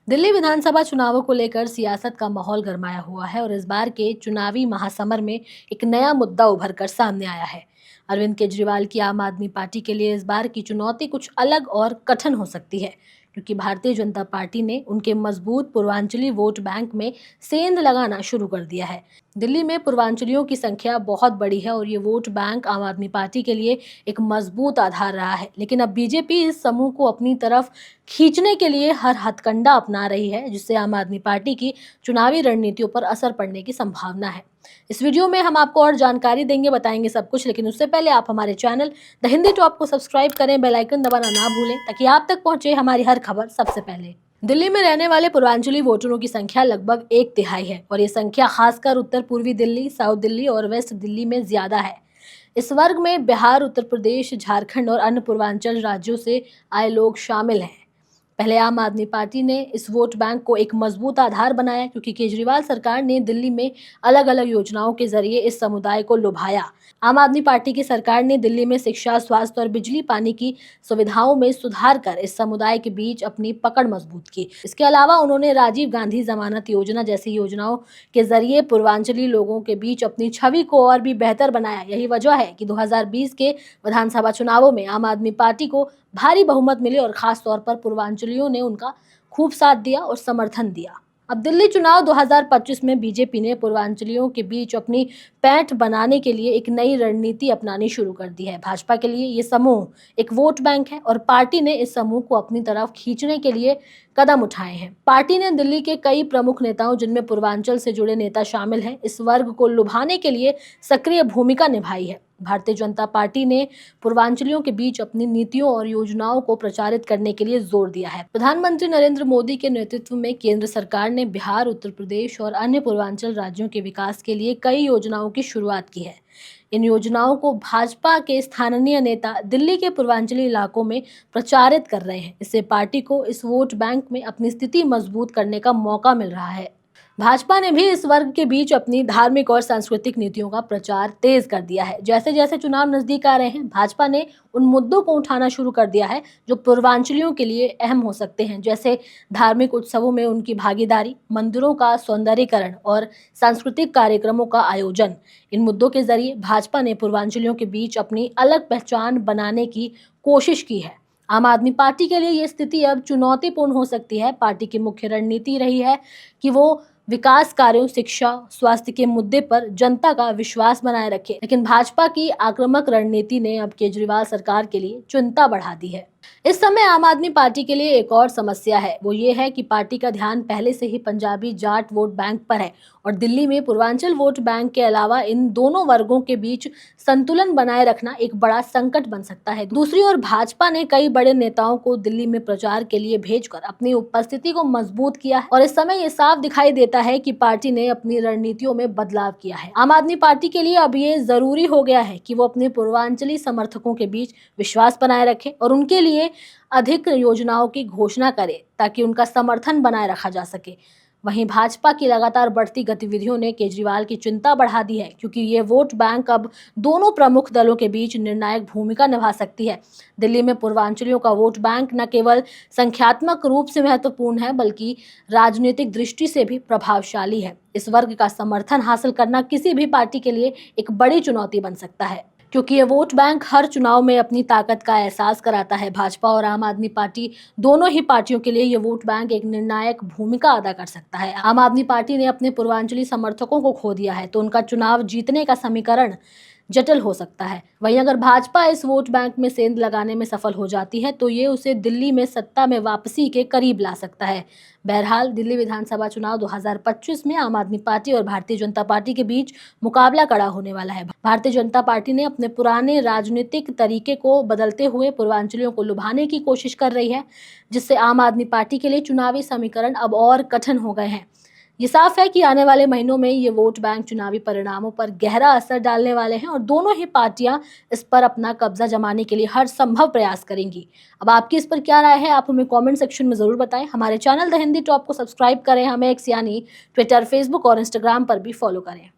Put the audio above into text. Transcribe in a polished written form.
दिल्ली विधानसभा चुनावों को लेकर सियासत का माहौल गरमाया हुआ है और इस बार के चुनावी महासमर में एक नया मुद्दा उभर कर सामने आया है। अरविंद केजरीवाल की आम आदमी पार्टी के लिए इस बार की चुनौती कुछ अलग और कठिन हो सकती है, क्योंकि भारतीय जनता पार्टी ने उनके मजबूत पूर्वांचली वोट बैंक में सेंध लगाना शुरू कर दिया है। दिल्ली में पूर्वांचलियों की संख्या बहुत बड़ी है और ये वोट बैंक आम आदमी पार्टी के लिए एक मजबूत आधार रहा है। लेकिन अब बीजेपी इस समूह को अपनी तरफ खींचने के लिए हर हथकंडा अपना रही है, जिससे आम आदमी पार्टी की चुनावी रणनीतियों पर असर पड़ने की संभावना है। इस वीडियो में हम आपको और जानकारी देंगे, बताएंगे सब कुछ, लेकिन उससे पहले आप हमारे चैनल द हिंदी टॉप को सब्सक्राइब करें, बेल आइकन दबाना ना भूलें, ताकि आप तक पहुंचे हमारी हर खबर सबसे पहले। दिल्ली में रहने वाले पूर्वांचली वोटरों की संख्या लगभग 1/3 है और ये संख्या खासकर उत्तर पूर्वी दिल्ली, साउथ दिल्ली और वेस्ट दिल्ली में ज्यादा है। इस वर्ग में बिहार, उत्तर प्रदेश, झारखंड और अन्य पूर्वांचल राज्यों से आए लोग शामिल हैं। पहले आम आदमी पार्टी ने इस वोट बैंक को एक मजबूत आधार बनाया, क्योंकि केजरीवाल सरकार ने दिल्ली में अलग अलग योजनाओं के जरिए इस समुदाय को लुभाया। आम आदमी पार्टी की सरकार ने दिल्ली में शिक्षा, स्वास्थ्य और बिजली पानी की सुविधाओं में सुधार कर इस समुदाय के बीच अपनी पकड़ मजबूत की। इसके अलावा उन्होंने राजीव गांधी जमानत योजना जैसी योजनाओं के जरिए पूर्वांचली लोगों के बीच अपनी छवि को और भी बेहतर बनाया। यही वजह है कि 2020 के विधानसभा चुनावों में आम आदमी पार्टी को भारी बहुमत मिले और खास तौर पर पूर्वांचलियों ने उनका खूब साथ दिया और समर्थन दिया। अब दिल्ली चुनाव 2025 में बीजेपी ने पूर्वांचलियों के बीच अपनी पैठ बनाने के लिए एक नई रणनीति अपनानी शुरू कर दी है। भाजपा के लिए ये समूह एक वोट बैंक है और पार्टी ने इस समूह को अपनी तरफ खींचने के लिए कदम उठाए हैं। पार्टी ने दिल्ली के कई प्रमुख नेताओं, जिनमें पूर्वांचल से जुड़े नेता शामिल हैं, इस वर्ग को लुभाने के लिए सक्रिय भूमिका निभाई है। भारतीय जनता पार्टी ने पूर्वांचलियों के बीच अपनी नीतियों और योजनाओं को प्रचारित करने के लिए जोर दिया है। प्रधानमंत्री नरेंद्र मोदी के नेतृत्व में केंद्र सरकार ने बिहार, उत्तर प्रदेश और अन्य पूर्वांचल राज्यों के विकास के लिए कई योजनाओं की शुरुआत की है। इन योजनाओं को भाजपा के स्थानीय नेता दिल्ली के पूर्वांचली इलाकों में प्रचारित कर रहे हैं। इससे पार्टी को इस वोट बैंक में अपनी स्थिति मजबूत करने का मौका मिल रहा है। भाजपा ने भी इस वर्ग के बीच अपनी धार्मिक और सांस्कृतिक नीतियों का प्रचार तेज कर दिया है। जैसे जैसे चुनाव नजदीक आ रहे हैं, भाजपा ने उन मुद्दों को उठाना शुरू कर दिया है जो पूर्वांचलियों के लिए अहम हो सकते हैं, जैसे धार्मिक उत्सवों में उनकी भागीदारी, मंदिरों का सौंदर्यीकरण और सांस्कृतिक कार्यक्रमों का आयोजन। इन मुद्दों के जरिए भाजपा ने पूर्वांचलियों के बीच अपनी अलग पहचान बनाने की कोशिश की है। आम आदमी पार्टी के लिए ये स्थिति अब चुनौतीपूर्ण हो सकती है। पार्टी की मुख्य रणनीति रही है कि वो विकास कार्यों, शिक्षा, स्वास्थ्य के मुद्दे पर जनता का विश्वास बनाए रखे। लेकिन भाजपा की आक्रामक रणनीति ने अब केजरीवाल सरकार के लिए चिंता बढ़ा दी है। इस समय आम आदमी पार्टी के लिए एक और समस्या है, वो ये है कि पार्टी का ध्यान पहले से ही पंजाबी जाट वोट बैंक पर है और दिल्ली में पूर्वांचल वोट बैंक के अलावा इन दोनों वर्गों के बीच संतुलन बनाए रखना एक बड़ा संकट बन सकता है। दूसरी ओर भाजपा ने कई बड़े नेताओं को दिल्ली में प्रचार के लिए भेजकर अपनी उपस्थिति को मजबूत किया है और इस समय ये साफ दिखाई देता है कि पार्टी ने अपनी रणनीतियों में बदलाव किया है। आम आदमी पार्टी के लिए अब ये जरूरी हो गया है कि वो अपने पूर्वांचली समर्थकों के बीच विश्वास बनाए रखे और उनके लिए अधिक योजनाओं की घोषणा करे, ताकि उनका समर्थन बनाए रखा जा सके। वहीं भाजपा की लगातार बढ़ती गतिविधियों ने केजरीवाल की चिंता बढ़ा दी है, क्योंकि ये वोट बैंक अब दोनों प्रमुख दलों के बीच निर्णायक भूमिका निभा सकती है। दिल्ली में पूर्वांचलियों का वोट बैंक न केवल संख्यात्मक रूप से महत्वपूर्ण है, बल्कि राजनीतिक दृष्टि से भी प्रभावशाली है। इस वर्ग का समर्थन हासिल करना किसी भी पार्टी के लिए एक बड़ी चुनौती बन सकता है, क्योंकि ये वोट बैंक हर चुनाव में अपनी ताकत का एहसास कराता है। भाजपा और आम आदमी पार्टी दोनों ही पार्टियों के लिए ये वोट बैंक एक निर्णायक भूमिका अदा कर सकता है। आम आदमी पार्टी ने अपने पूर्वांचली समर्थकों को खो दिया है, तो उनका चुनाव जीतने का समीकरण जटिल हो सकता है। वहीं अगर भाजपा इस वोट बैंक में सेंध लगाने में सफल हो जाती है, तो ये उसे दिल्ली में सत्ता में वापसी के करीब ला सकता है। बहरहाल दिल्ली विधानसभा चुनाव 2025 में आम आदमी पार्टी और भारतीय जनता पार्टी के बीच मुकाबला कड़ा होने वाला है। भारतीय जनता पार्टी ने अपने पुराने राजनीतिक तरीके को बदलते हुए पूर्वांचलियों को लुभाने की कोशिश कर रही है, जिससे आम आदमी पार्टी के लिए चुनावी समीकरण अब और कठिन हो गए हैं। ये साफ है कि आने वाले महीनों में ये वोट बैंक चुनावी परिणामों पर गहरा असर डालने वाले हैं और दोनों ही पार्टियां इस पर अपना कब्जा जमाने के लिए हर संभव प्रयास करेंगी। अब आपकी इस पर क्या राय है, आप हमें कमेंट सेक्शन में जरूर बताएं। हमारे चैनल द हिंदी टॉप को सब्सक्राइब करें, हमें एक्स यानी ट्विटर, फेसबुक और इंस्टाग्राम पर भी फॉलो करें।